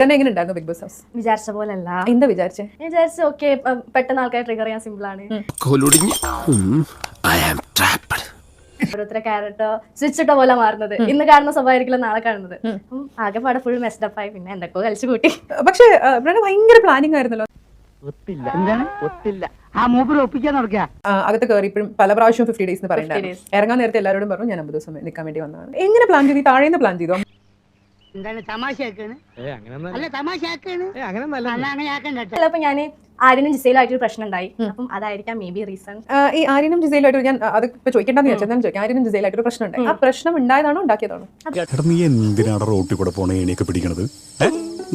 എങ്ങനെയുണ്ടായിരുന്നു big boss house? വിചാരിച്ച പോലല്ല. എന്താ വിചാരിച്ചേ? വിചാരിച്ചു ഓക്കെ പെട്ടെന്ന് ആൾക്കാരെ ട്രിഗർ ചെയ്യാൻ സിമ്പിൾ ആണ്. ഓരോരുത്തരെ ക്യാരക്ടർ സ്വിച്ച് ഇട്ട പോലെ മാറുന്നത്. ഇന്ന് കാണുന്ന സ്വഭാവമായിരിക്കില്ല നാളെ കാണുന്നത്. ആകെ പാടെ ഫുൾ മെസ്ഡപ്പ് ആയി. പിന്നെ എന്തൊക്കെയോ കളിച്ചു കൂട്ടി. പക്ഷേ ഭയങ്കര പ്ലാനിങ് ആയിരുന്നല്ലോ. അകത്ത് കയറിയപ്പോഴും പല പ്രാവശ്യം 50 days എന്ന് പറയുന്നത്. ഇറങ്ങാൻ നേരത്തെ എല്ലാവരോടും പറഞ്ഞു ഞാൻ 50 ദിവസം നിൽക്കാൻ വേണ്ടി വന്നതാണ്. എങ്ങനെ പ്ലാൻ ചെയ്തു? താഴേന്ന് പ്ലാൻ ചെയ്തോ? ചിലപ്പോ ഞാൻ ആര്യനും ജിസയിലായിട്ടൊരു പ്രശ്നം ഉണ്ടായി. അപ്പം അതായിരിക്കാം മേ ബി റീസൺ. ഈ ആര്യനും ജിസയിലായിട്ട് ഞാൻ അത് ഇപ്പൊ ചോദിക്കേണ്ടെന്ന് വെച്ചാൽ ചോദിക്കാം. ആര്യനും ജിസയിലായിട്ടൊരു പ്രശ്നം ഉണ്ടായി. ആ പ്രശ്നം ഉണ്ടായതാണോ ഉണ്ടാക്കിയതാണോ? നീ എന്തിനാണ് റോട്ടിൽ കൂടെ പോണ ഏണിയൊക്കെ പിടിക്കണത്?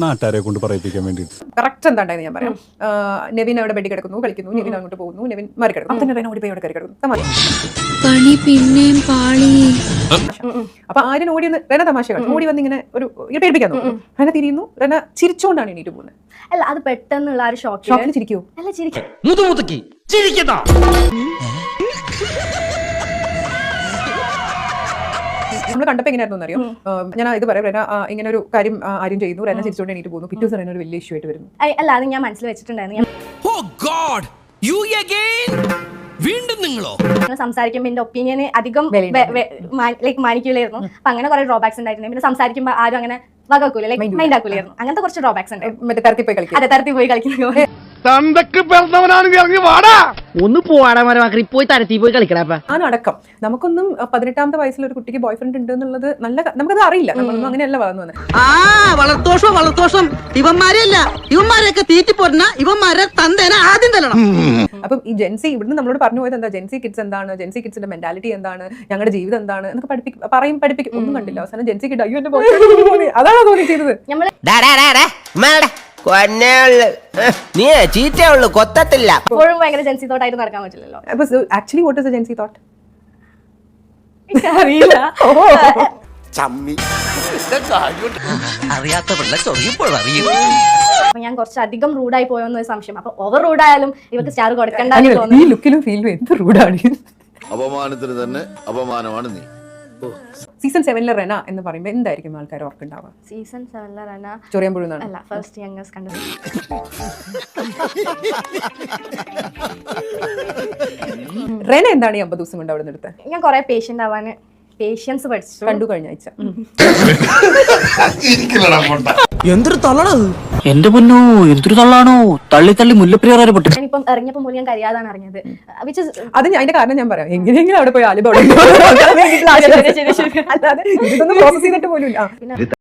നാട്ടുകാരെ കൊണ്ട് പറയിപ്പിക്കാൻ വേണ്ടി. കറക്റ്റ് എന്താണ്ടായെന്ന് ഞാൻ പറയാം. നെവിൻ അവിടെ ബെഡി കിടക്കുന്നു, കളിക്കുന്നു. നെവിൻ അങ്ങോട്ട് പോകുന്നു, നെവിൻ മാറി കിടക്കുന്നു. ഓടി പോയി അവിടെ കയറി കിടക്കുന്നു. അപ്പൊ ആര്യൻ ഓടി റെന തമാശ ഓടി വന്ന് ഇങ്ങനെ ഒരു പേടിപ്പിക്കാൻ നോക്കും. റെന തിരിയുന്നു. റെന ചിരിച്ചോണ്ടാണ് എണീറ്റ് പോകുന്നത്. അല്ല അത് പെട്ടെന്നുള്ള ഒരു ഷോക്കിൽ ചിരിക്കൂ. അല്ല ചിരിക്കും. നമ്മൾ കണ്ടപ്പോ എങ്ങനെയായിരുന്നു അറിയോ? ഞാൻ ഇത് പറയാം. റെന ഇങ്ങനെ ഒരു കാര്യം ആര്യം ചെയ്യുന്നു. റെന ചിരിച്ചോണ്ട് എണീറ്റ് പോകുന്നു. പിറ്റേ ദിവസം റെന ഒരു വലിയ ഇഷ്യൂ ആയിട്ട് വരുന്നു. അല്ല അത് ഞാൻ മനസ്സിൽ വെച്ചിട്ടുണ്ടായിരുന്നു. സംസാരിക്കുമ്പോ എന്റെ ഒപ്പീനിയന് അധികം മാനിക്കില്ലായിരുന്നു. അപ്പൊ അങ്ങനെ കുറെ ഡ്രോബാക്സ് ഉണ്ടായിരുന്നു. പിന്നെ സംസാരിക്കുമ്പോ ആരും അങ്ങനെ വകക്കൂല, ലൈക് മൈൻഡ് ആക്കൂലായിരുന്നു. അങ്ങനത്തെ കുറച്ച് ഡ്രോബാക്സ് ഉണ്ട്. മറ്റേ തരത്തിൽ പോയി കളിക്കും. അതെ, തരത്തിൽ പോയി കളിക്കുന്നത്. ഒന്ന് പോവാടാ പോയി തരത്തി പോയി കളിക്കടാ. അടക്കം നമുക്കൊന്നും 18ാമത്തെ വയസ്സിൽ ഒരു കുട്ടിക്ക് ബോയ് ഫ്രണ്ട് ഉണ്ട് എന്നുള്ളത് നമുക്കത് അറിയില്ല. നമ്മളൊന്നും അങ്ങനെയല്ല വളർന്നു വന്നത്. വളർത്തോഷം ഇവന്മാരെയല്ല, ഇവന്മാരെയൊക്കെ തീറ്റിപ്പോരുന്ന ഇവന്മാരെ തന്തേനെ ആദ്യം തരണം. അപ്പം ഈ ജെൻസി ഇവിടുന്ന് നമ്മളോട് പറഞ്ഞു പോയത് എന്താ? ജെൻസി കിഡ്സ് എന്താണ്, ജെൻസി കിഡ്സിന്റെ മെന്റാലിറ്റി എന്താണ്, ഞങ്ങളുടെ ജീവിതം എന്താണ് എന്നൊക്കെ പഠിപ്പിക്കും. ഒന്നും കണ്ടില്ല. അവസാനം ജെൻസി കിഡ് അയ്യോ എന്റെ ബോയ് ഫ്രണ്ട് അതാണോ തോന്നി ചെയ്തത്? നീ ചീറ്റയുള്ളൂ, കൊത്തത്തില്ല. എപ്പോഴും ഭയങ്കര ജെൻസി തോട്ടായിട്ട് നടക്കാൻ പറ്റില്ലല്ലോ. Actually what is a Gen Z thought? അറിയില്ല. അറിയാത്ത പിള്ള ചൊറിയപ്പോഴറിയും. അപ്പൊ ഞാൻ കുറച്ച് അധികം റൂഡായി പോയോന്നൊരു സംശയം. അപ്പൊ ഓവർ റൂഡായാലും ഇവർക്ക് സ്റ്റാർ കൊടുക്കണ്ട. ഈ ലുക്കിലും ഫീലും എന്ത് റൂഡാണ്. അപമാനത്തിന് തന്നെ അപമാനമാണ് നീ. സീസൺ 7 റെന എന്ന് പറയുമ്പോൾ എന്തായിരിക്കും ആൾക്കാർ ഓർക്കുണ്ടാവുക? സീസൺ 7 റെന ചൊറിയാൻ പോഴുന്നാണ്. അല്ല, ഫസ്റ്റ് യങ്ങസ്റ്റ് കണ്ടത്. റെന എന്താണ് ഈ 50 ദിവസം കൊണ്ട് അവിടെ നിർത്താൻ? ഞാൻ കുറെ പേഷ്യന്റ് ആവാന് പേഷ്യൻസ് പഠിച്ചു. കണ്ടു കഴിഞ്ഞ ആഴ്ച. എന്തൊരു തള്ളണത് എന്റെ പൊന്നോ, എന്തൊരു തള്ളാണോ. തള്ളി തള്ളി മുല്ലപ്പെരിയാറ് പൊട്ടി. ഞാനിപ്പം ഇറങ്ങിയപ്പോൾ പോലും ഞാൻ കഴിയാതാണ് അറിഞ്ഞത്. അത് അതിന്റെ കാരണം ഞാൻ പറയാം. എങ്ങനെയെങ്കിലും അവിടെ പോയി ആലിബ അല്ലാതെ ഇതൊന്നും പ്രോസസ് ചെയ്തിട്ട് പോലും ഇല്ല.